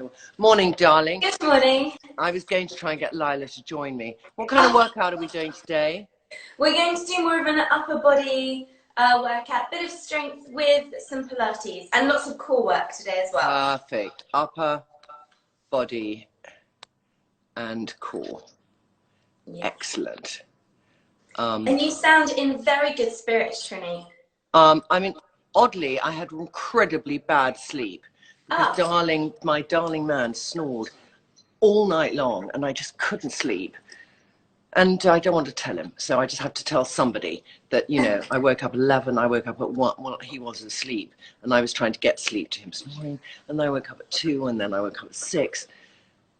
Wonderful. Morning, darling. Good morning. I was going to try and get Lila to join me. What kind of workout are we doing today? We're going to do more of an upper body workout, bit of strength with some Pilates and lots of core work today as well. Perfect. Upper body and core. Yeah. Excellent. And you sound in very good spirits, Trinny. I mean, oddly, I had incredibly bad sleep. Because my darling man snored all night long and I just couldn't sleep. And I don't want to tell him, so I just have to tell somebody that, you know, I woke up at 11, I woke up at 1, well, he wasn't asleep, and I was trying to get sleep to him snoring, and I woke up at 2, and then I woke up at 6.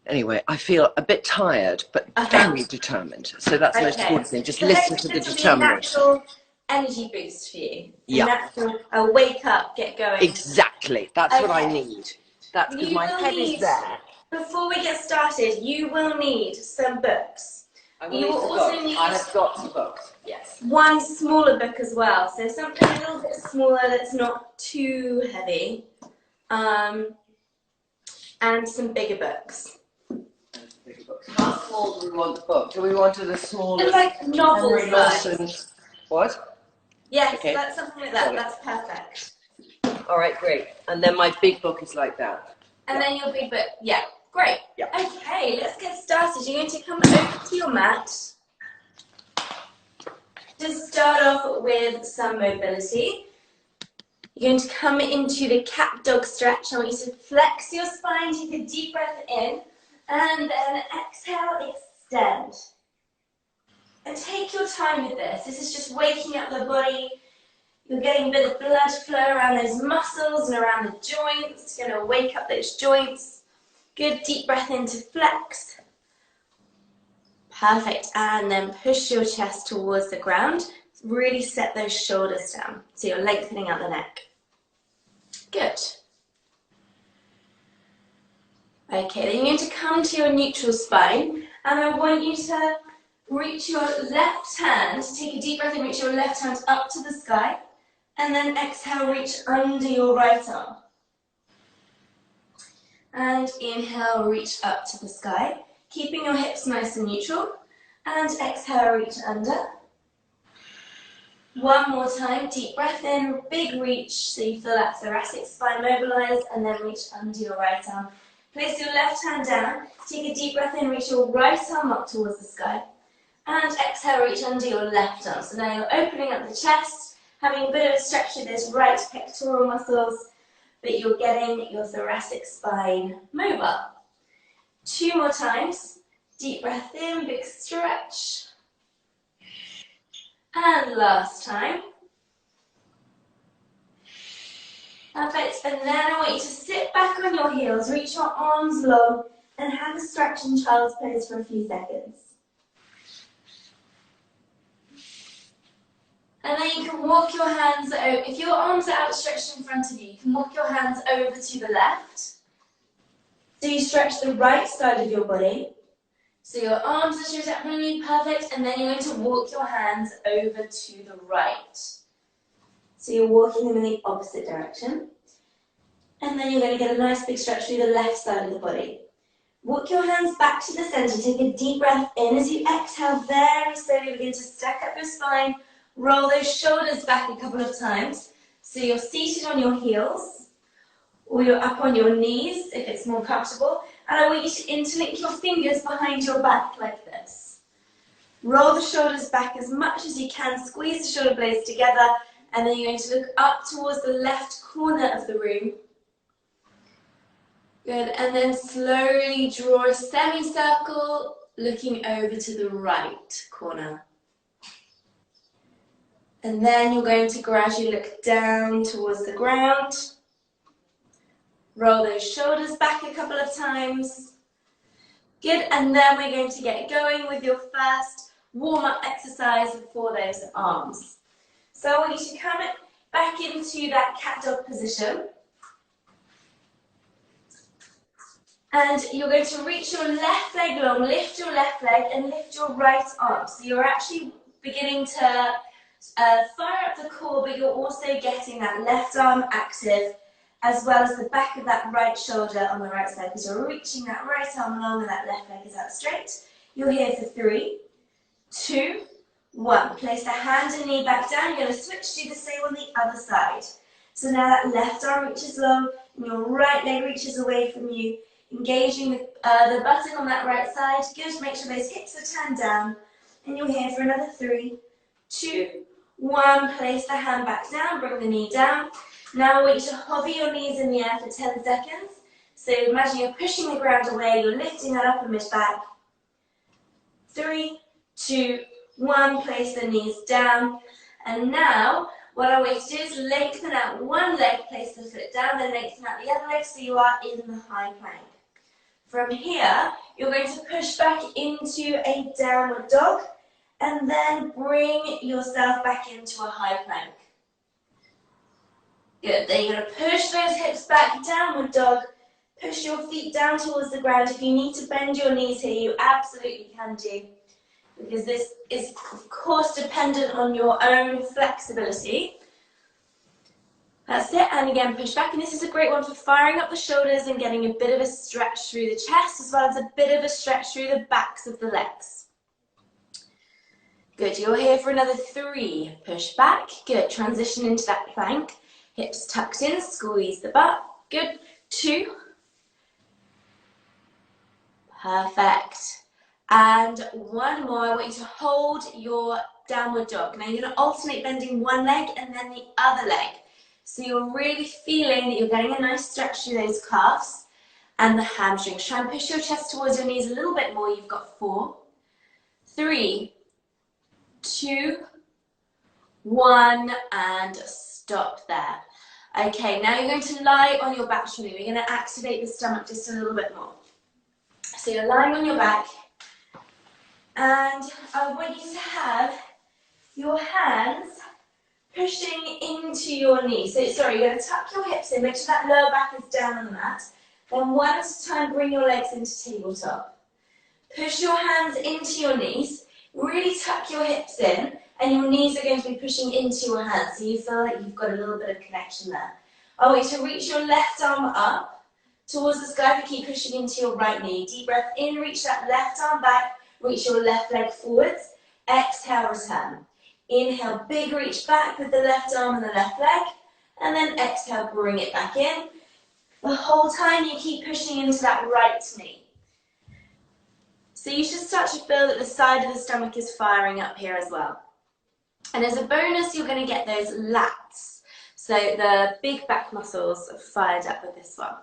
Anyway, I feel a bit tired, but very determined. So that's the most important thing. Just listen to the determination. Natural energy boost for you. Yeah. Natural, wake up, get going. Exactly. That's what I need. That's because my head is there. Before we get started, you will need some books. You will also need. I have got some books. Yes. One smaller book as well. So something a little bit smaller that's not too heavy. And some bigger books. How small do we want the book? Do we want it as small as like novel size? What? Yes, Okay. that's something like that. That's perfect. All right, great. And then my big book is like that. And then your big book, yeah, great. Yeah. Okay, let's get started. You're going to come over to your mat. Just start off with some mobility. You're going to come into the cat dog stretch. I want you to flex your spine, take a deep breath in, and then exhale, extend. And take your time with this. This is just waking up the body. You're getting a bit of blood flow around those muscles and around the joints. It's going to wake up those joints. Good deep breath in to flex. Perfect. And then push your chest towards the ground. Really set those shoulders down. So you're lengthening out the neck. Good. Okay, then you're going to come to your neutral spine. And I want you to reach your left hand. Take a deep breath and reach your left hand up to the sky. And then exhale, reach under your right arm. And inhale, reach up to the sky. Keeping your hips nice and neutral. And exhale, reach under. One more time, deep breath in, big reach, so you feel that thoracic spine mobilized, and then reach under your right arm. Place your left hand down, take a deep breath in, reach your right arm up towards the sky. And exhale, reach under your left arm. So now you're opening up the chest, having a bit of a stretch with those right pectoral muscles, but you're getting your thoracic spine mobile. 2 more times. Deep breath in, big stretch. And last time. Perfect. And then I want you to sit back on your heels, reach your arms long, and have a stretch in child's pose for a few seconds. And then you can walk your hands over. If your arms are outstretched in front of you, you can walk your hands over to the left. So you stretch the right side of your body. So your arms are straight out from you, perfect. And then you're going to walk your hands over to the right. So you're walking them in the opposite direction. And then you're going to get a nice big stretch through the left side of the body. Walk your hands back to the center. Take a deep breath in. As you exhale, very slowly begin to stack up your spine. Roll those shoulders back a couple of times. So you're seated on your heels, or you're up on your knees if it's more comfortable. And I want you to interlink your fingers behind your back like this. Roll the shoulders back as much as you can. Squeeze the shoulder blades together. And then you're going to look up towards the left corner of the room. Good. And then slowly draw a semicircle, looking over to the right corner. And then you're going to gradually look down towards the ground. Roll those shoulders back a couple of times. Good, and then we're going to get going with your first warm-up exercise for those arms. So I want you to come back into that cat dog position. And you're going to reach your left leg long, lift your left leg and lift your right arm. So you're actually beginning to fire up the core, but you're also getting that left arm active as well as the back of that right shoulder on the right side, because you're reaching that right arm along and that left leg is out straight. You're here for 3, 2, 1. Place the hand and knee back down. You're going to switch, do the same on the other side. So now that left arm reaches low and your right leg reaches away from you, engaging the buttock on that right side. Good, make sure those hips are turned down. And you're here for another 3, 2, 1. Place the hand back down, bring the knee down. Now I want you to hover your knees in the air for 10 seconds. So imagine you're pushing the ground away, you're lifting that upper mid back. 3, 2, 1. Place the knees down. And now what I want you to do is lengthen out one leg, place the foot down, then lengthen out the other leg so you are in the high plank. From here, you're going to push back into a downward dog and then bring yourself back into a high plank. Good, then you're going to push those hips back, downward dog, push your feet down towards the ground. If you need to bend your knees here, you absolutely can do, because this is of course dependent on your own flexibility. That's it, and again push back, and this is a great one for firing up the shoulders and getting a bit of a stretch through the chest, as well as a bit of a stretch through the backs of the legs. Good, you're here for another 3, push back, good, transition into that plank. Hips tucked in, squeeze the butt. Good. 2. Perfect. And 1 more. I want you to hold your downward dog. Now you're going to alternate bending one leg and then the other leg. So you're really feeling that you're getting a nice stretch through those calves and the hamstrings. Try and push your chest towards your knees a little bit more. You've got 4, 3, 2, 1, and stop there. Okay, now you're going to lie on your back, Trinny. We're going to activate the stomach just a little bit more. So you're lying on your back, and I want you to have your hands pushing into your knees. So sorry, you're going to tuck your hips in, make sure that lower back is down on the mat. Then one at a time, bring your legs into tabletop. Push your hands into your knees, really tuck your hips in, and your knees are going to be pushing into your hands, so you feel like you've got a little bit of connection there. I want you to reach your left arm up towards the sky, but keep pushing into your right knee. Deep breath in, reach that left arm back, reach your left leg forwards. Exhale, return. Inhale, big reach back with the left arm and the left leg, and then exhale, bring it back in. The whole time you keep pushing into that right knee. So you should start to feel that the side of the stomach is firing up here as well. And as a bonus, you're going to get those lats. So the big back muscles are fired up with this one.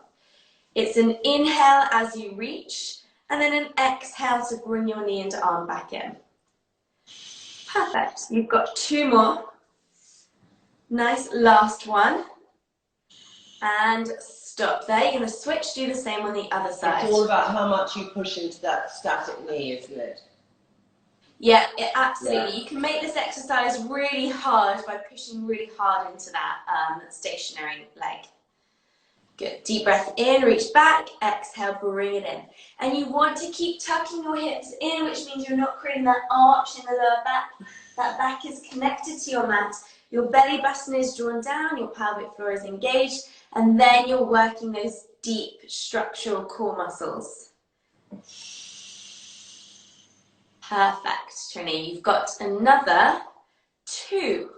It's an inhale as you reach, and then an exhale to bring your knee and arm back in. Perfect. You've got 2 more. Nice, last one. And stop there. You're going to switch, do the same on the other side. It's all about how much you push into that static knee, isn't it? Yeah, absolutely. Yeah. You can make this exercise really hard by pushing really hard into that stationary leg. Good. Deep breath in, reach back, exhale, bring it in. And you want to keep tucking your hips in, which means you're not creating that arch in the lower back. That back is connected to your mat. Your belly button is drawn down, your pelvic floor is engaged, and then you're working those deep structural core muscles. Perfect, Trinny. You've got another 2.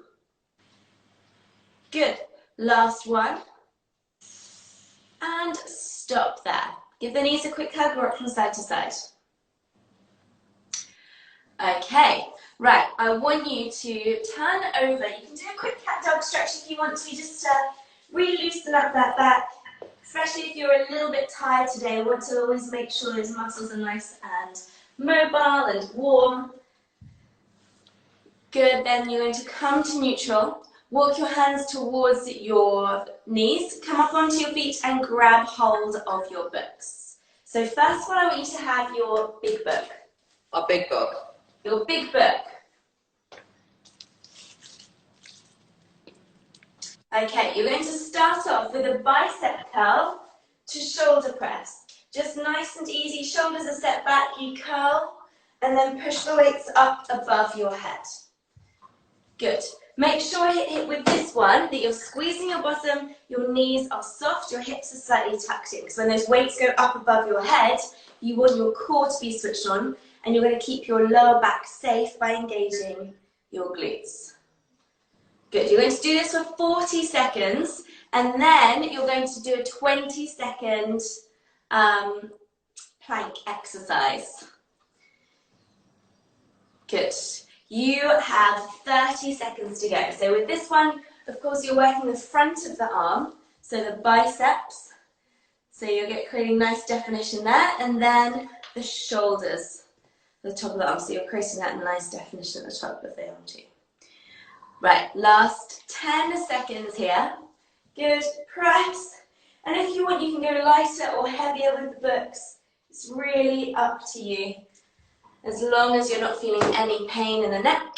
Good. Last one. And stop there. Give the knees a quick hug, rock from side to side. Okay, right. I want you to turn over. You can do a quick cat dog stretch if you want to, just to really loosen up that back. Especially if you're a little bit tired today, I want to always make sure those muscles are nice and mobile and warm. Good, then you're going to come to neutral. Walk your hands towards your knees, come up onto your feet and grab hold of your books. So first of all, I want you to have your big book. A big book. Your big book. Okay, you're going to start off with a bicep curl to shoulder press. Just nice and easy, shoulders are set back, you curl, and then push the weights up above your head. Good. Make sure with this one that you're squeezing your bottom, your knees are soft, your hips are slightly tucked in. Because when those weights go up above your head, you want your core to be switched on, and you're going to keep your lower back safe by engaging your glutes. Good. You're going to do this for 40 seconds, and then you're going to do a 20-second plank exercise. Good. You have 30 seconds to go. So with this one, of course, you're working the front of the arm, so the biceps. So you're creating nice definition there, and then the shoulders, the top of the arm. So you're creating that nice definition at the top of the arm too. Right, last 10 seconds here. Good. Press. And if you want, you can go lighter or heavier with the books. It's really up to you. As long as you're not feeling any pain in the neck.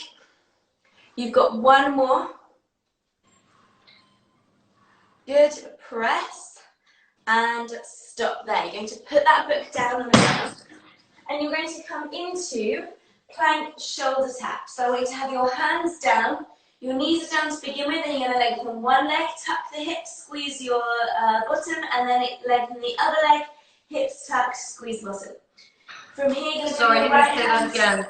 You've got one more. Good. Press and stop there. You're going to put that book down on the ground, and you're going to come into plank shoulder tap. So I want you to have your hands down, your knees are down to begin with, and you're going to lengthen one leg, tuck the hips, squeeze your bottom, and then lengthen the other leg, hips tucked, squeeze the bottom. From here, you're going to sorry, do your let right me say hand. that again.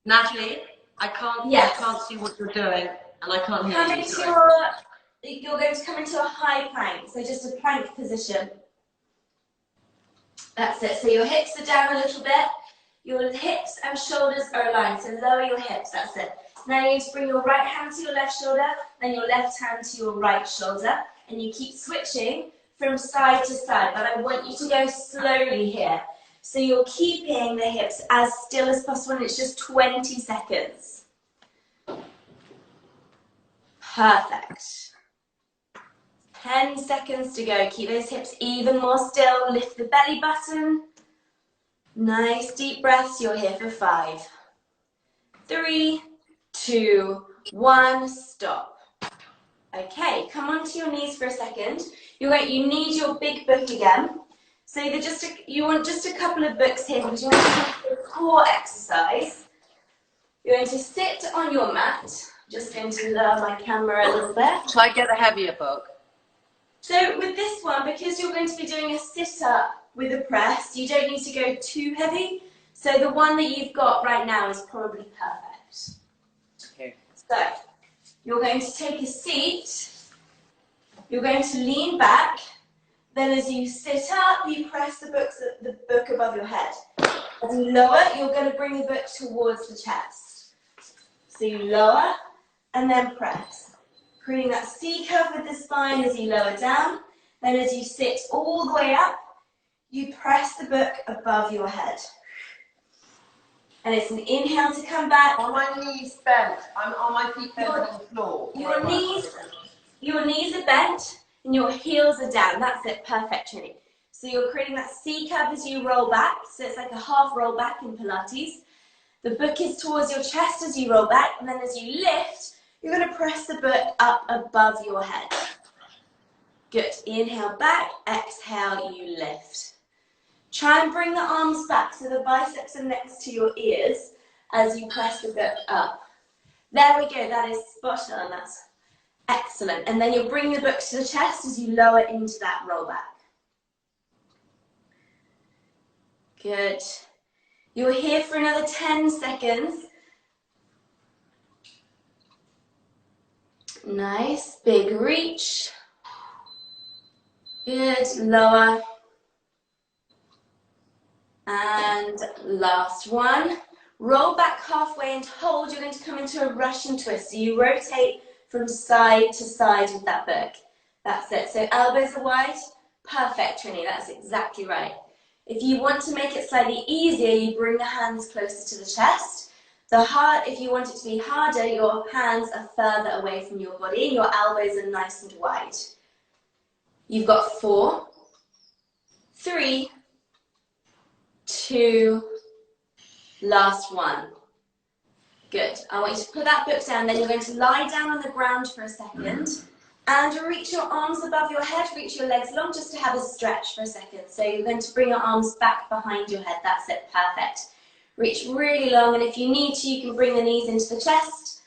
Natalie, I can't see what you're doing, and I can't hear you. You're going to come into a high plank, so just a plank position. That's it. So your hips are down a little bit. Your hips and shoulders are aligned, so lower your hips. That's it. Now you need to bring your right hand to your left shoulder, then your left hand to your right shoulder, and you keep switching from side to side. But I want you to go slowly here. So you're keeping the hips as still as possible, and it's just 20 seconds. Perfect. 10 seconds to go. Keep those hips even more still. Lift the belly button. Nice deep breaths. You're here for 5, 3, 2, 1. Stop. Okay, come onto your knees for a second. You need your big book again. So you want just a couple of books here because you want to do a core exercise. You're going to sit on your mat. Just going to lower my camera a little bit. Shall I get a heavier book? So with this one, because you're going to be doing a sit-up with a press, you don't need to go too heavy. So the one that you've got right now is probably perfect. Okay. So you're going to take a seat. You're going to lean back. Then as you sit up, you press the book above your head. As you lower, you're going to bring the book towards the chest. So you lower and then press. Creating that C curve with the spine as you lower down. Then as you sit all the way up, you press the book above your head. And it's an inhale to come back. On my knees bent. I'm on my feet bent on the floor. Your knees are bent and your heels are down. That's it. Perfect, Trinny. So you're creating that C curve as you roll back. So it's like a half roll back in Pilates. The book is towards your chest as you roll back. And then as you lift, you're going to press the book up above your head. Good. Inhale back. Exhale, you lift. Try and bring the arms back so the biceps are next to your ears as you press the book up. There we go. That is spot on. That's excellent. And then you'll bring the book to the chest as you lower into that roll back. Good. You're here for another 10 seconds. Nice. Big reach. Good. Lower. And last one. Roll back halfway and hold. You're going to come into a Russian twist. So you rotate from side to side with that book. That's it. So elbows are wide. Perfect, Trinny. That's exactly right. If you want to make it slightly easier, you bring the hands closer to the chest. If you want it to be harder, your hands are further away from your body and your elbows are nice and wide. You've got 4, 3, 2, last one. Good. I want you to put that book down. Then you're going to lie down on the ground for a second and reach your arms above your head, reach your legs long just to have a stretch for a second. So you're going to bring your arms back behind your head. That's it. Perfect. Reach really long, and if you need to, you can bring the knees into the chest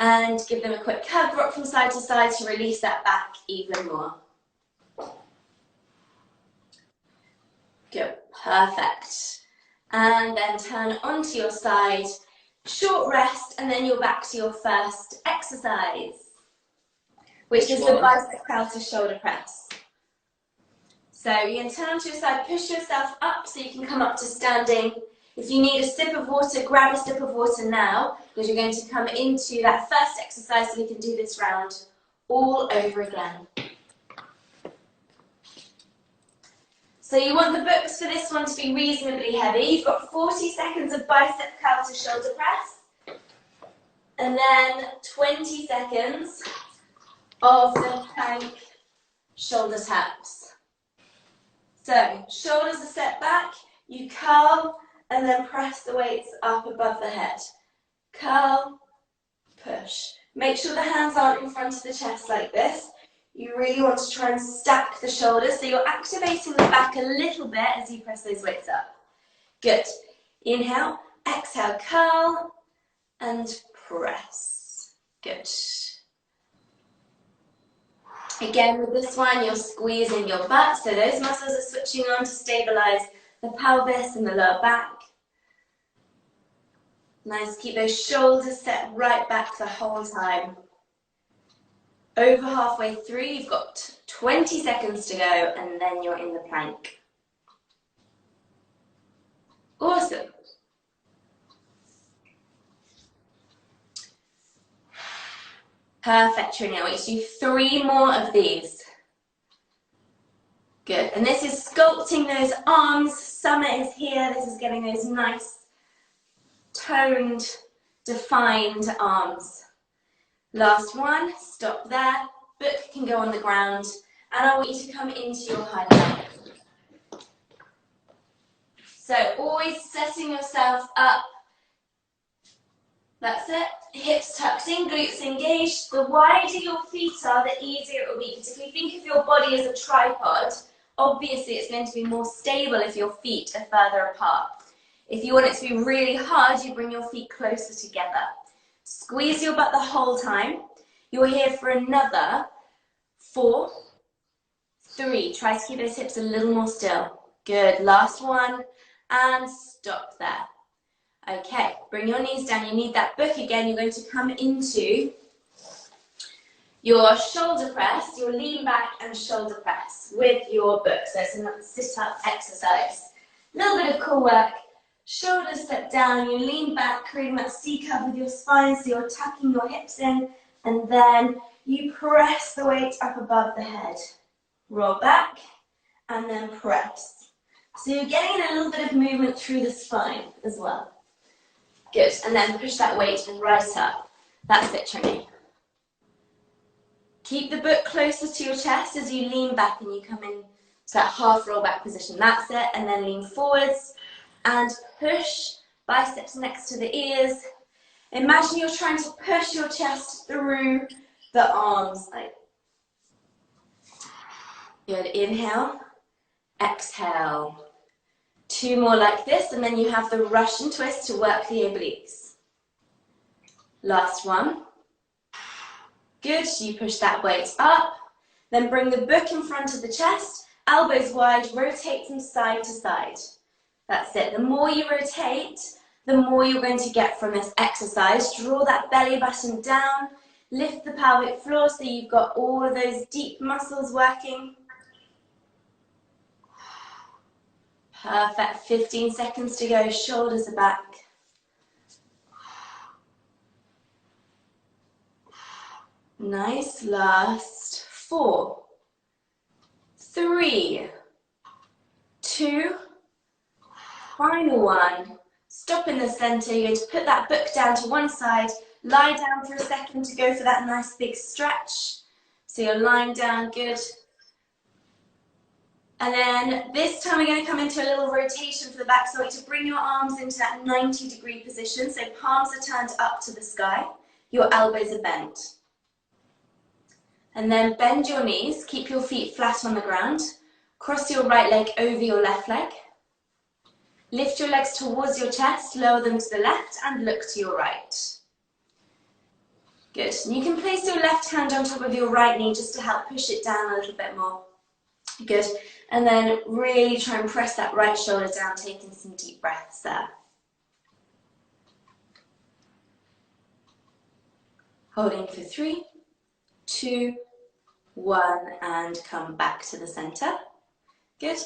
And give them a quick hug, rock from side to side to release that back even more. Good, perfect. And then turn onto your side, short rest, and then you're back to your first exercise, which is the bicep curl to shoulder press. So you're going to turn onto your side, push yourself up so you can come up to standing. If you need a sip of water, grab a sip of water now, because you're going to come into that first exercise so we can do this round all over again. So you want the books for this one to be reasonably heavy. You've got 40 seconds of bicep curl to shoulder press, and then 20 seconds of the plank shoulder taps. So, shoulders are set back, you curl, and then press the weights up above the head. Curl, push. Make sure the hands aren't in front of the chest like this. You really want to try and stack the shoulders, so you're activating the back a little bit as you press those weights up. Good. Inhale, exhale, curl, and press. Good. Again, with this one, you're squeezing your butt, so those muscles are switching on to stabilize the pelvis and the lower back. Nice, keep those shoulders set right back the whole time. Over halfway through, you've got 20 seconds to go, and then you're in the plank. Awesome. Perfect, Trinny. I want you to do 3 more of these. Good. And this is sculpting those arms. Summer is here. This is getting those nice, toned, defined arms. Last one. Stop there. Book can go on the ground. And I want you to come into your high plank. So always setting yourself up. That's it. Hips tucked in, glutes engaged. The wider your feet are, the easier it will be. Particularly think of your body as a tripod. Obviously, it's going to be more stable if your feet are further apart. If you want it to be really hard, you bring your feet closer together. Squeeze your butt the whole time. You're here for another 4, 3. Try to keep those hips a little more still. Good. Last one. And stop there. Okay, bring your knees down. You need that book again. You're going to come into your shoulder press, your lean back and shoulder press with your book. So it's a sit-up exercise. A little bit of core work. Shoulders step down. You lean back, creating that C curve with your spine. So you're tucking your hips in. And then you press the weight up above the head. Roll back and then press. So you're getting a little bit of movement through the spine as well. Good, and then push that weight right up. That's it, Trinny. Keep the book closer to your chest as you lean back and you come in to that half roll back position. That's it, and then lean forwards and push, biceps next to the ears. Imagine you're trying to push your chest through the arms. Good, inhale, exhale. 2 more like this, and then you have the Russian twist to work the obliques. Last one. Good, you push that weight up. Then bring the book in front of the chest, elbows wide, rotate from side to side. That's it. The more you rotate, the more you're going to get from this exercise. Draw that belly button down, lift the pelvic floor so you've got all of those deep muscles working. Perfect, 15 seconds to go, shoulders are back. Nice, last 4, 3, 2, final one. Stop in the center, you're going to put that book down to one side, lie down for a second to go for that nice big stretch. So you're lying down, good. And then this time we're going to come into a little rotation for the back. So I want you to bring your arms into that 90-degree position. So palms are turned up to the sky. Your elbows are bent. And then bend your knees. Keep your feet flat on the ground. Cross your right leg over your left leg. Lift your legs towards your chest. Lower them to the left and look to your right. Good. And you can place your left hand on top of your right knee just to help push it down a little bit more. Good. And then really try and press that right shoulder down, taking some deep breaths there. Holding for 3, 2, 1, and come back to the center. Good.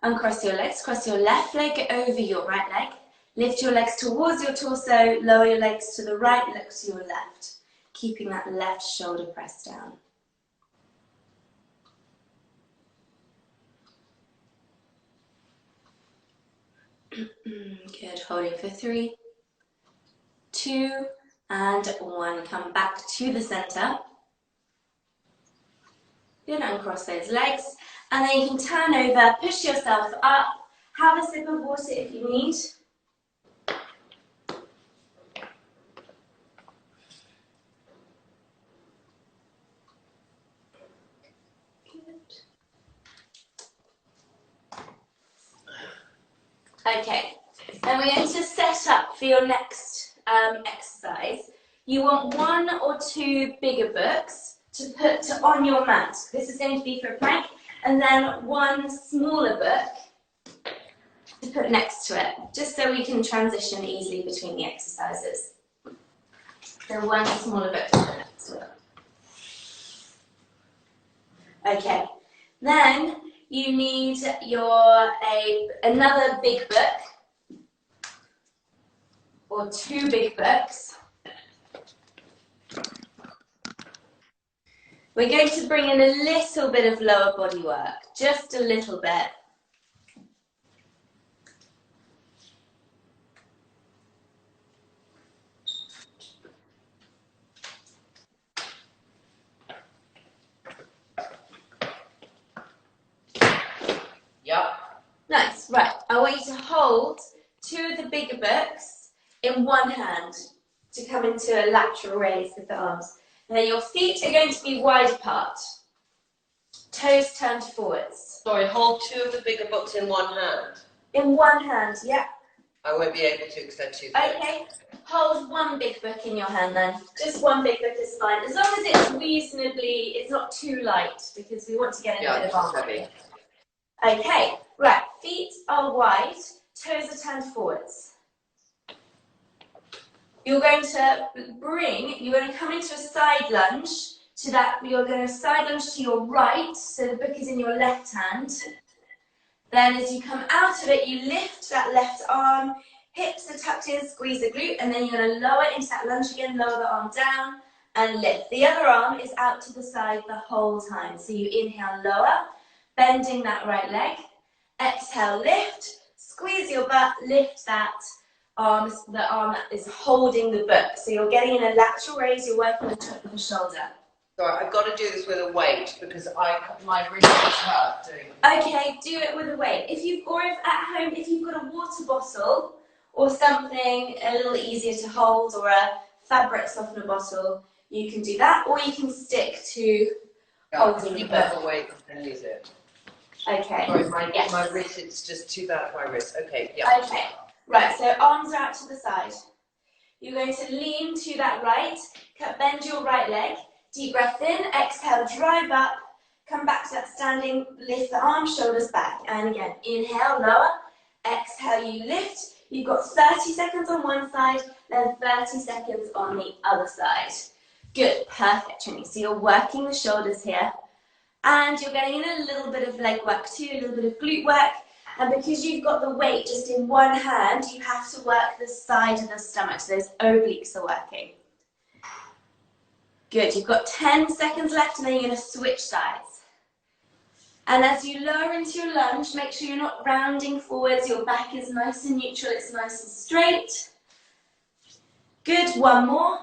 Uncross your legs, cross your left leg over your right leg. Lift your legs towards your torso, lower your legs to the right, look to your left. Keeping that left shoulder pressed down. Good. Holding for 3, 2, and 1. Come back to the center. Good. Uncross those legs. And then you can turn over, push yourself up. Have a sip of water if you need. Okay, then we're going to set up for your next exercise. You want 1 or 2 bigger books to put on your mat. This is going to be for a plank, and then 1 smaller book to put next to it, just so we can transition easily between the exercises. So 1 smaller book to put next to it. Okay, then you need another big book, or 2 big books. We're going to bring in a little bit of lower body work, just a little bit. Yep. Nice, right. I want you to hold 2 of the bigger books in one hand to come into a lateral raise with the arms. And then your feet are going to be wide apart. Toes turned forwards. Sorry, hold 2 of the bigger books in one hand. In one hand, yeah. I won't be able to because they're too big. Okay. Hold 1 big book in your hand then. Just 1 big book is fine. As long as it's reasonably, it's not too light, because we want to get in a bit of arm. Heavy. Okay, right. Feet are wide, toes are turned forwards. You're going to come into a side lunge to that. You're going to side lunge to your right, so the book is in your left hand. Then as you come out of it, you lift that left arm, hips are tucked in, squeeze the glute, and then you're going to lower into that lunge again, lower the arm down and lift. The other arm is out to the side the whole time. So you inhale, lower, bending that right leg. Exhale, lift, squeeze your butt, lift that arm, the arm that is holding the book. So you're getting in a lateral raise, you're working the top of the shoulder. Sorry, I've got to do this with a weight because my wrist is hurt doing it. Okay, do it with a weight. If you've got a water bottle or something a little easier to hold, or a fabric softener bottle, you can do that, or you can stick to holding the book. Keep a weight and use it. Okay. Sorry, my wrist, it's just too bad for my wrist. Okay, yeah. Okay, right, so arms are out to the side. You're going to lean to that right, bend your right leg, deep breath in, exhale, drive up, come back to that standing, lift the arms, shoulders back, and again, inhale, lower, exhale, you lift. You've got 30 seconds on one side, then 30 seconds on the other side. Good, perfect, Trinny. So you're working the shoulders here, and you're getting in a little bit of leg work too, a little bit of glute work, and because you've got the weight just in one hand, you have to work the side of the stomach, so those obliques are working. Good, you've got 10 seconds left, and then you're going to switch sides. And as you lower into your lunge, make sure you're not rounding forwards, your back is nice and neutral, it's nice and straight. Good, 1 more.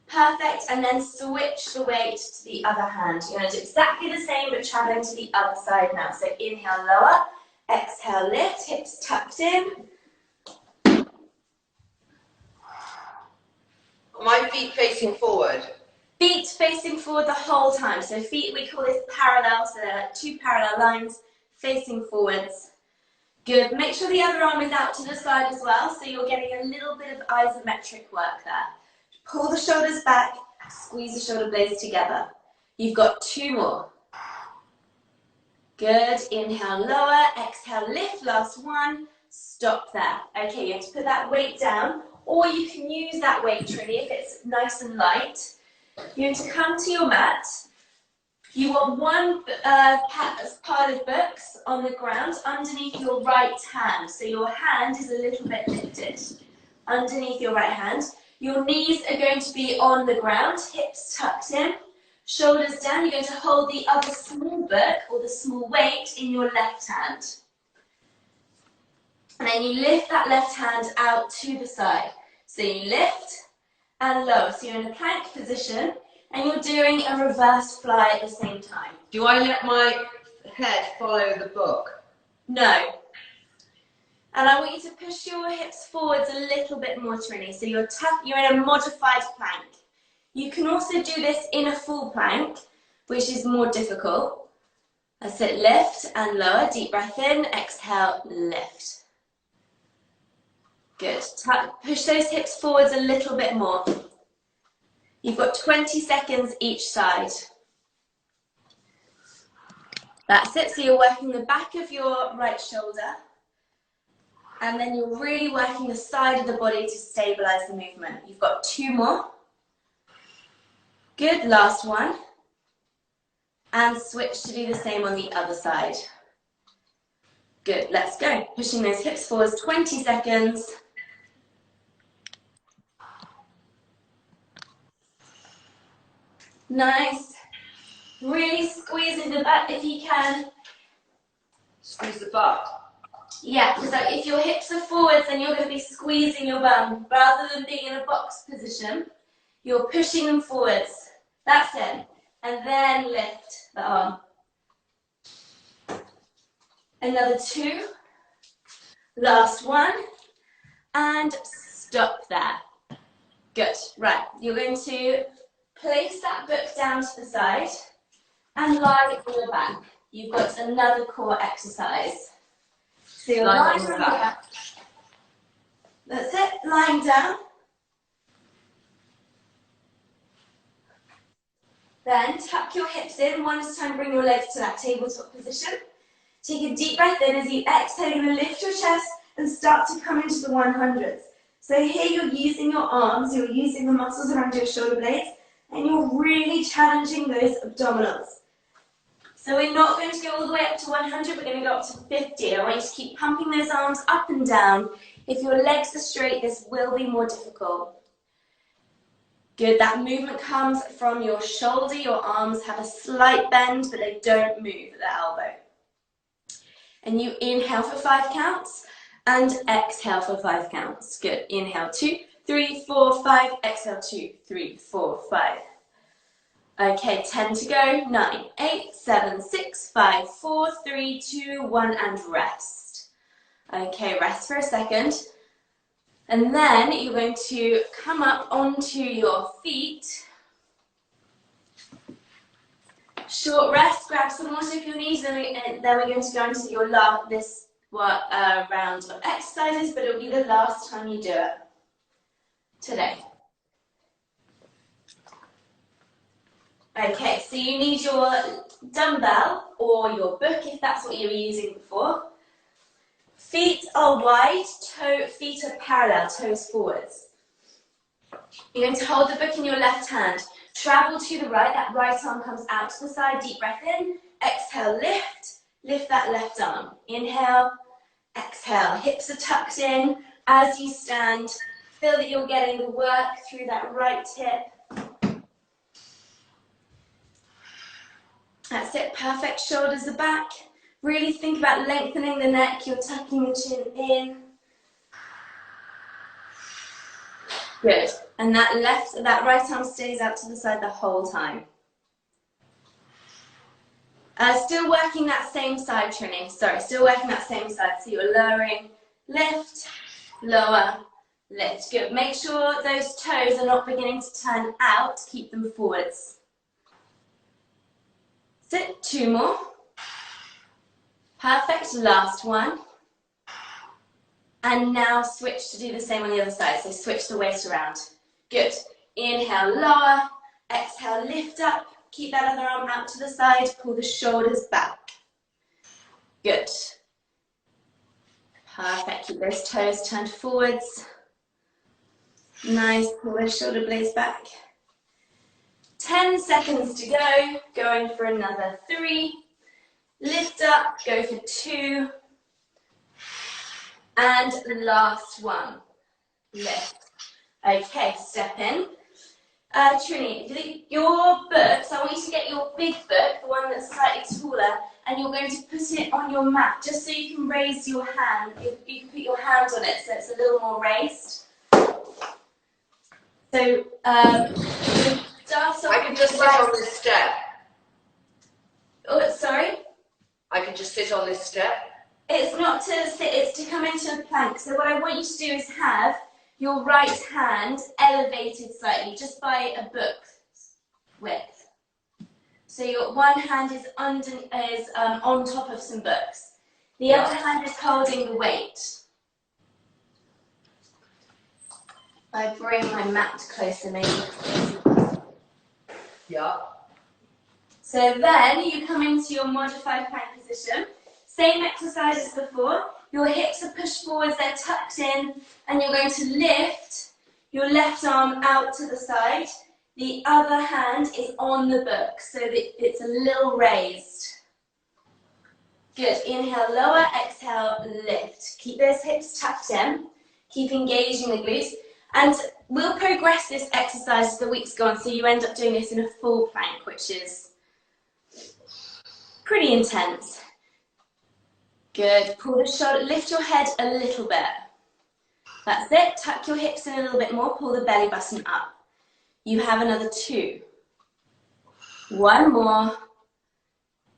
Perfect, and then switch the weight to the other hand. You're going to do exactly the same, but traveling to the other side now. So inhale, lower, exhale, lift, hips tucked in. My feet facing forward. Feet facing forward the whole time. So feet, we call this parallel, so they're like 2 parallel lines facing forwards. Good. Make sure the other arm is out to the side as well, so you're getting a little bit of isometric work there. Pull the shoulders back Squeeze the shoulder blades together. You've got 2 more. Good. Inhale, lower. Exhale, lift. Last one. Stop there. Okay, you have to put that weight down, or you can use that weight, Trinny, if it's nice and light. You're going to come to your mat. You want one pile of books on the ground underneath your right hand. So your hand is a little bit lifted underneath your right hand. Your knees are going to be on the ground, hips tucked in, shoulders down. You're going to hold the other small book or the small weight in your left hand. And then you lift that left hand out to the side. So you lift and lower. So you're in a plank position and you're doing a reverse fly at the same time. Do I let my head follow the book? No. And I want you to push your hips forwards a little bit more, Trinny. So you're in a modified plank. You can also do this in a full plank, which is more difficult. That's it, lift and lower. Deep breath in, exhale, lift. Good. Push those hips forwards a little bit more. You've got 20 seconds each side. That's it. So you're working the back of your right shoulder. And then you're really working the side of the body to stabilize the movement. You've got 2 more. Good. Last one. And switch to do the same on the other side. Good. Let's go. Pushing those hips forwards 20 seconds. Nice. Really squeezing the butt if you can. Squeeze the butt. Yeah, because if your hips are forwards, then you're going to be squeezing your bum. Rather than being in a box position, you're pushing them forwards. That's it. And then lift the arm. Another 2. Last one. And stop there. Good. Right. You're going to place that book down to the side and lie on your back. You've got another core exercise. So you're lying on your back. That's it, lying down. Then tuck your hips in. One at a time, bring your legs to that tabletop position. Take a deep breath in. As you exhale, you're going to lift your chest and start to come into the 100s. So here you're using your arms, you're using the muscles around your shoulder blades, and you're really challenging those abdominals. So we're not going to go all the way up to 100, we're going to go up to 50. I want you to keep pumping those arms up and down. If your legs are straight, this will be more difficult. Good, that movement comes from your shoulder. Your arms have a slight bend, but they don't move at the elbow. And you inhale for 5 counts and exhale for 5 counts. Good, inhale 2, 3, 4, 5, exhale 2, 3, 4, 5. Okay, 10 to go, 9, 8, 7, 6, 5, 4, 3, 2, 1, and rest. Okay, rest for a second. And then you're going to come up onto your feet. Short rest, grab some water if you need, and then we're going to go into your this round of exercises, but it'll be the last time you do it today. Okay, so you need your dumbbell or your book if that's what you were using before. Feet are wide, feet are parallel, toes forwards. You're going to hold the book in your left hand. Travel to the right, that right arm comes out to the side, deep breath in. Exhale, lift that left arm. Inhale, exhale, hips are tucked in as you stand. Feel that you're getting the work through that right hip. That's it, perfect. Shoulders are back. Really think about lengthening the neck. You're tucking the chin in. Good. And that right arm stays out to the side the whole time. Still working that same side, Trinny. Sorry, still working that same side. So you're lowering, lift, lower, lift. Good. Make sure those toes are not beginning to turn out. Keep them forwards. Sit, 2 more. Perfect, last one. And now switch to do the same on the other side. So switch the weight around. Good. Inhale, lower, Exhale, lift up. Keep that other arm out to the side. Pull the shoulders back. Good. Perfect. Keep those toes turned forwards. Nice. Pull those shoulder blades back. 10 seconds to go. Going for another 3. Lift up. Go for 2. And last one. Lift. Okay, step in. Trinny, your books, I want you to get your big book, the one that's slightly taller, and you're going to put it on your mat, just so you can raise your hand. You can put your hand on it, so it's a little more raised. So, start off. I can just sit on this step. Oh, sorry? I can just sit on this step. It's not to sit, it's to come into a plank. So what I want you to do is have your right hand elevated slightly, just by a book's width. So your one hand is on top of some books. The other hand is holding the weight. I bring my mat closer, maybe. Yeah. So then you come into your modified plank position. Same exercise as before. Your hips are pushed forwards, they're tucked in, and you're going to lift your left arm out to the side. The other hand is on the book, so that it's a little raised. Good. Inhale, lower. Exhale, lift. Keep those hips tucked in. Keep engaging the glutes. And we'll progress this exercise as the weeks go on, so you end up doing this in a full plank, which is pretty intense. Good. Pull the shoulder, lift your head a little bit. That's it. Tuck your hips in a little bit more. Pull the belly button up. You have another 2. 1 more.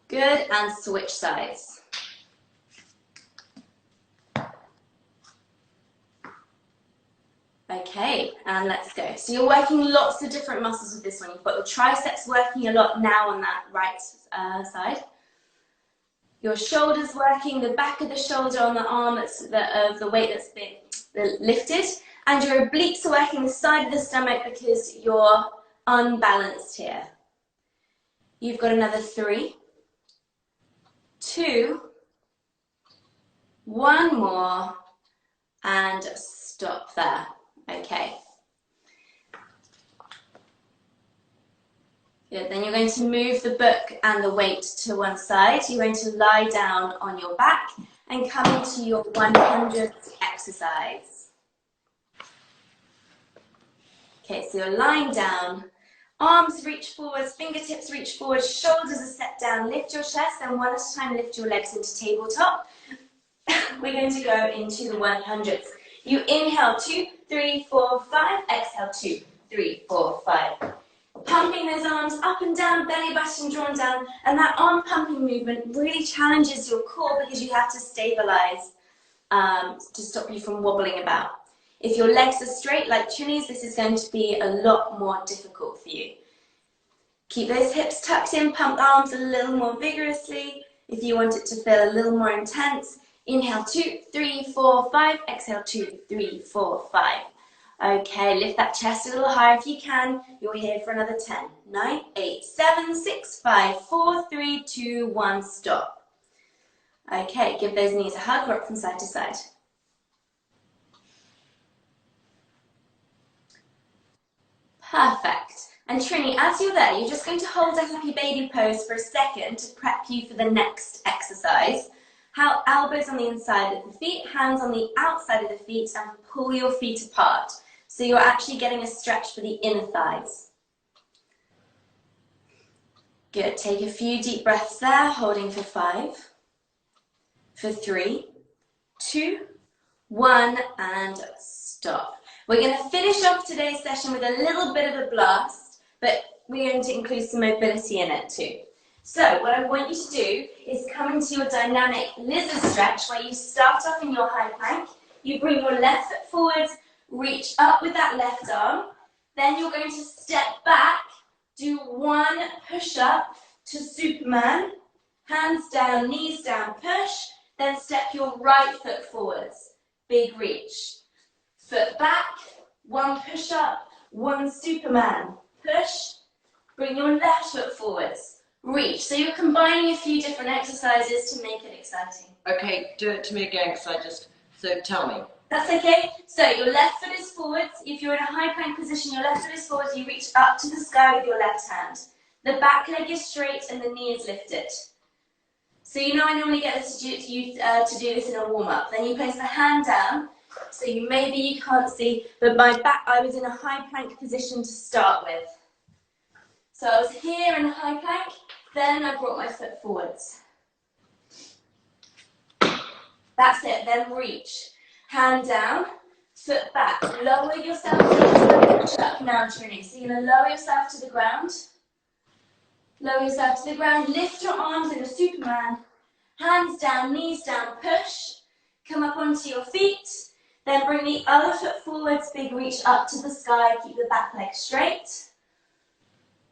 Good. And switch sides. Okay, and let's go. So you're working lots of different muscles with this one. You've got your triceps working a lot now on that right side. Your shoulders working, the back of the shoulder on the arm of the weight that's been lifted. And your obliques are working the side of the stomach because you're unbalanced here. You've got another 3, 2, 1 more, and stop there. Okay. Good. Then you're going to move the book and the weight to one side. You're going to lie down on your back and come into your 100th exercise. Okay, so you're lying down. Arms reach forwards, fingertips reach forward, shoulders are set down. Lift your chest, and one at a time lift your legs into tabletop. We're going to go into the 100s. You inhale 2, 3, 4, 5. Exhale 2, 3, 4, 5. Pumping those arms up and down, belly button drawn down, and that arm pumping movement really challenges your core because you have to stabilize to stop you from wobbling about. If your legs are straight like Trinny's, this is going to be a lot more difficult for you. Keep those hips tucked in, pump the arms a little more vigorously. If you want it to feel a little more intense, inhale 2, 3, 4, 5. Exhale 2, 3, 4, 5. Okay, lift that chest a little higher if you can. You're here for another 10, 9, 8, 7, 6, 5, 4, 3, 2, 1, stop. Okay, give those knees a hug, rock from side to side. Perfect. And Trinny, as you're there, you're just going to hold a happy baby pose for a second to prep you for the next exercise. Elbows on the inside of the feet, hands on the outside of the feet, and pull your feet apart. So you're actually getting a stretch for the inner thighs. Good. Take a few deep breaths there, holding for 5, for 3, 2, 1, and stop. We're going to finish off today's session with a little bit of a blast, but we're going to include some mobility in it too. So what I want you to do is come into your dynamic lizard stretch where you start off in your high plank, you bring your left foot forward, reach up with that left arm, then you're going to step back, do 1 push-up to Superman, hands down, knees down, push, then step your right foot forwards, big reach. Foot back, 1 push-up, 1 Superman, push, Bring your left foot forwards. Reach. So you're combining a few different exercises to make it exciting. Okay, do it to me again, so tell me. That's okay. So your left foot is forwards. If you're in a high plank position, your left foot is forwards. You reach up to the sky with your left hand. The back leg is straight and the knee is lifted. So you know I normally get this to do this in a warm-up. Then you place the hand down. So maybe you can't see, but I was in a high plank position to start with. So I was here in a high plank, then I brought my foot forwards. That's it, then reach. Hand down, foot back. Lower yourself into push up now, Trinny. So you're going to lower yourself to the ground. Lower yourself to the ground. Lift your arms in a Superman. Hands down, knees down, push. Come up onto your feet. Then bring the other foot forwards, big reach up to the sky. Keep the back leg straight.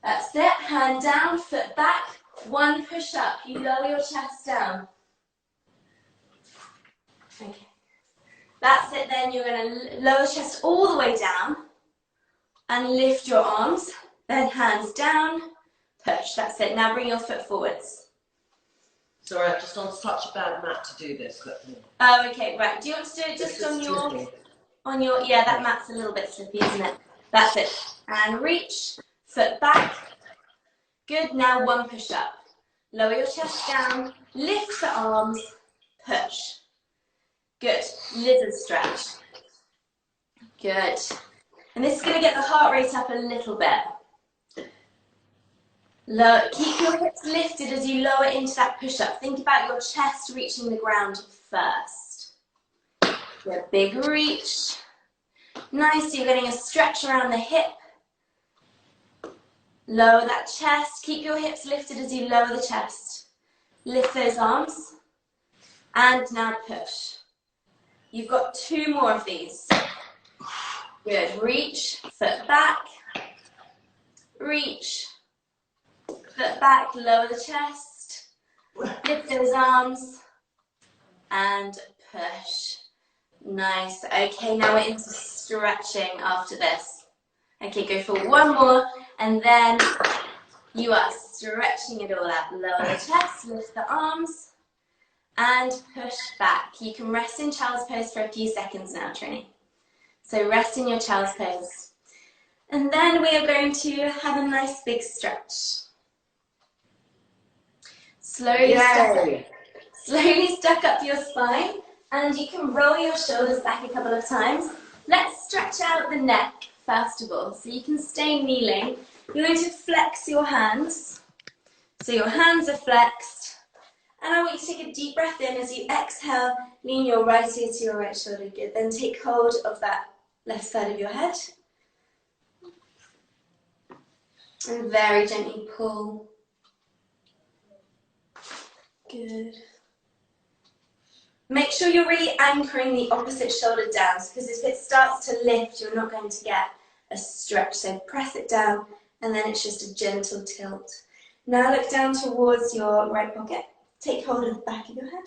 That's it. Hand down, foot back. One push up. You lower your chest down. Okay. That's it then. You're going to lower the chest all the way down and lift your arms. Then hands down, push. That's it. Now bring your foot forwards. Sorry, I'm just on such a bad mat to do this. Oh, okay, right. Do you want to do it just on your, yeah, that mat's a little bit slippy, isn't it? That's it. And reach, foot back. Good. Now one push up. Lower your chest down, lift the arms, push. Good. Lizard stretch. Good. And this is going to get the heart rate up a little bit. Keep your hips lifted as you lower into that push-up. Think about your chest reaching the ground first. Good. Big reach. Nice. You're getting a stretch around the hip. Lower that chest. Keep your hips lifted as you lower the chest. Lift those arms. And now push. You've got two more of these. Good. Reach, foot back. Reach, foot back, lower the chest. Lift those arms. And push. Nice. Okay, now we're into stretching after this. Okay, go for one more. And then you are stretching it all out. Lower the chest, lift the arms. And push back. You can rest in child's pose for a few seconds now, Trinny. So rest in your child's pose. And then we are going to have a nice big stretch. Slowly stack up your spine. And you can roll your shoulders back a couple of times. Let's stretch out the neck first of all. So you can stay kneeling. You're going to flex your hands. So your hands are flexed. And I want you to take a deep breath in as you exhale, lean your right ear to your right shoulder. Good. Then take hold of that left side of your head. And very gently pull. Good. Make sure you're really anchoring the opposite shoulder down, because if it starts to lift, you're not going to get a stretch. So press it down, and then it's just a gentle tilt. Now look down towards your right pocket. Take hold of the back of your head.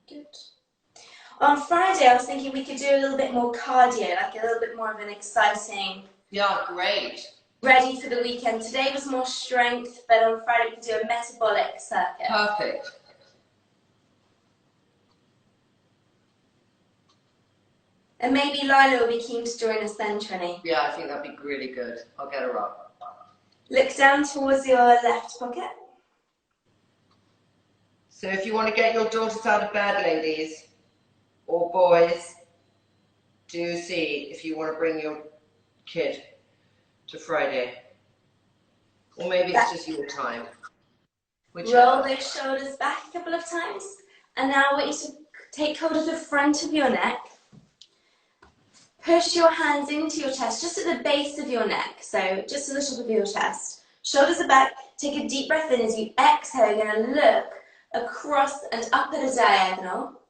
Good. On Friday, I was thinking we could do a little bit more cardio, like a little bit more of an exciting... Yeah, great. Ready for the weekend. Today was more strength, but on Friday we could do a metabolic circuit. Perfect. And maybe Lila will be keen to join us then, Trinny. Yeah, I think that'd be really good. I'll get her up. Look down towards your left pocket. So if you want to get your daughters out of bed, ladies, or boys, do see if you want to bring your kid to Friday. Or maybe it's just your time. Roll those shoulders back a couple of times. And now I want you to take hold of the front of your neck. Push your hands into your chest, just at the base of your neck. So just at the top of your chest. Shoulders are back. Take a deep breath in as you exhale. You're going to look across and up at a diagonal.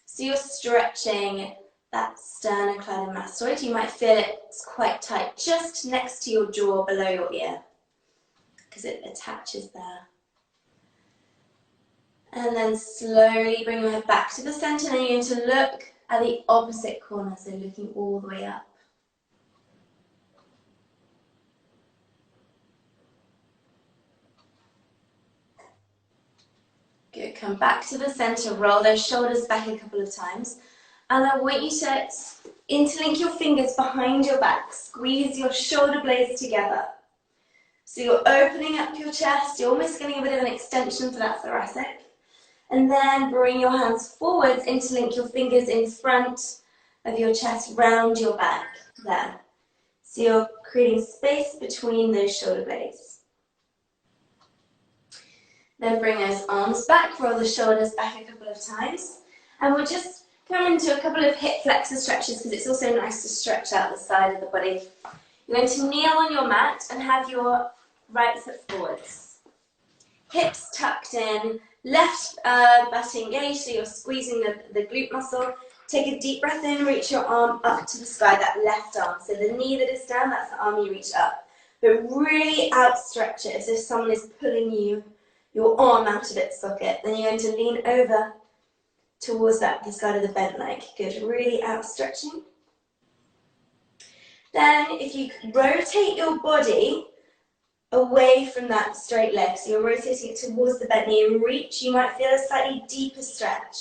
So you're stretching that sternocleidomastoid. You might feel it's quite tight just next to your jaw below your ear, because it attaches there. And then slowly bring your head back to the center, and you're going to look at the opposite corner, so looking all the way up. Good. Come back to the center. Roll those shoulders back a couple of times. And I want you to interlink your fingers behind your back. Squeeze your shoulder blades together. So you're opening up your chest. You're almost getting a bit of an extension for that thoracic. And then bring your hands forwards. Interlink your fingers in front of your chest, round your back. There. So you're creating space between those shoulder blades. Then bring those arms back. Roll the shoulders back a couple of times. And we'll just come into a couple of hip flexor stretches because it's also nice to stretch out the side of the body. You're going to kneel on your mat and have your right foot forwards. Hips tucked in, left butt engaged, so you're squeezing the glute muscle. Take a deep breath in, reach your arm up to the sky, that left arm. So the knee that is down, that's the arm you reach up. But really outstretch it as if someone is pulling your arm out of its socket. Then you're going to lean over towards the side of the bent leg. Good, really outstretching. Then if you rotate your body away from that straight leg, so you're rotating it towards the bent knee and reach, you might feel a slightly deeper stretch.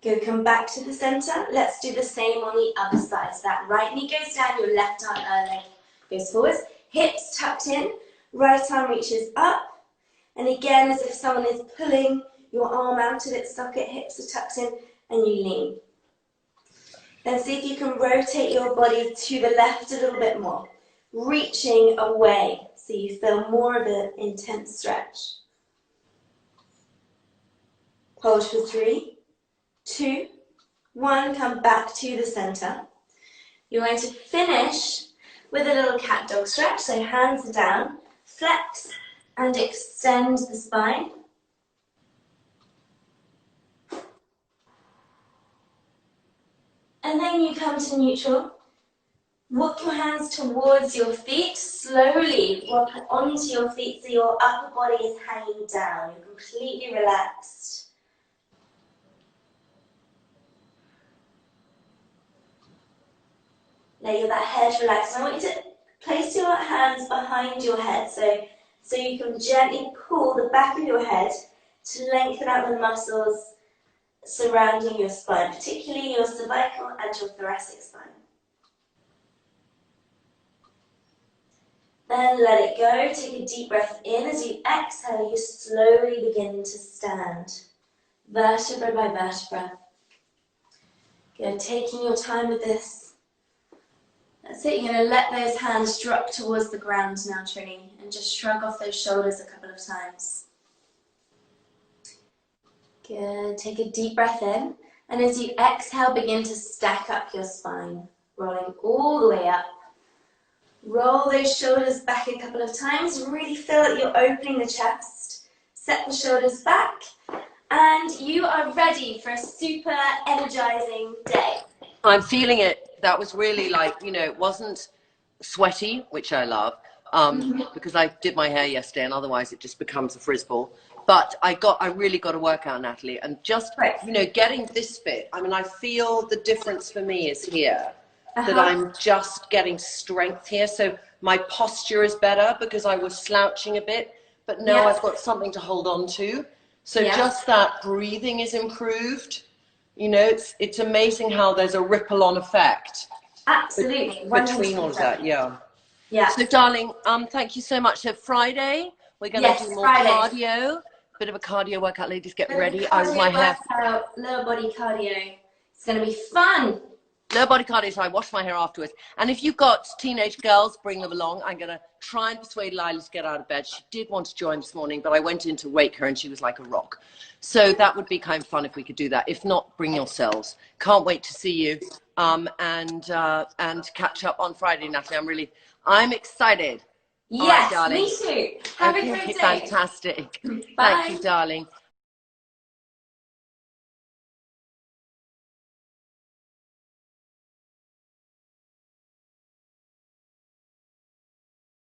Good, come back to the center. Let's do the same on the other side. So that right knee goes down, your left arm leg goes forwards. Hips tucked in, right arm reaches up. And again, as if someone is pulling your arm out of its socket, hips are tucked in, and you lean. Then see if you can rotate your body to the left a little bit more, reaching away so you feel more of an intense stretch. Hold for 3, 2, 1, come back to the center. You're going to finish with a little cat dog stretch, so hands are down, flex, and extend the spine. And then you come to neutral. Walk your hands towards your feet. Slowly walk onto your feet so your upper body is hanging down. You're completely relaxed. Let that head relax. And I want you to place your hands behind your head so you can gently pull the back of your head to lengthen out the muscles surrounding your spine, particularly your cervical and your thoracic spine. Then let it go. Take a deep breath in. As you exhale, you slowly begin to stand, vertebra by vertebra. Good. Taking your time with this. That's it. You're going to let those hands drop towards the ground now, Trinny, and just shrug off those shoulders a couple of times. Good. Take a deep breath in, and as you exhale, begin to stack up your spine, rolling all the way up. Roll those shoulders back a couple of times. Really feel that you're opening the chest. Set the shoulders back, and you are ready for a super energizing day. I'm feeling it. That was really like, you know, it wasn't sweaty, which I love, because I did my hair yesterday and otherwise it just becomes a frisball. But I really got to work out, Natalie, and just, you know, getting this fit. I mean, I feel the difference for me is here, that I'm just getting strength here. So my posture is better because I was slouching a bit, but now I've got something to hold on to. So just that breathing is improved. You know, it's amazing how there's a ripple-on effect. Absolutely. Between all of that, yeah. So, darling, thank you so much. So Friday, we're going to do more cardio. Bit of a cardio workout, ladies. Get ready. I was my hair. Lower body cardio. It's going to be fun. Lower body cardio, so I wash my hair afterwards. And if you've got teenage girls, bring them along. I'm going to try and persuade Lila to get out of bed. She did want to join this morning, but I went in to wake her and she was like a rock. So that would be kind of fun if we could do that. If not, bring yourselves. Can't wait to see you and catch up on Friday, Natalie. I'm excited. Yes, right, me too. Have a great day. Fantastic. Bye. Thank you, darling.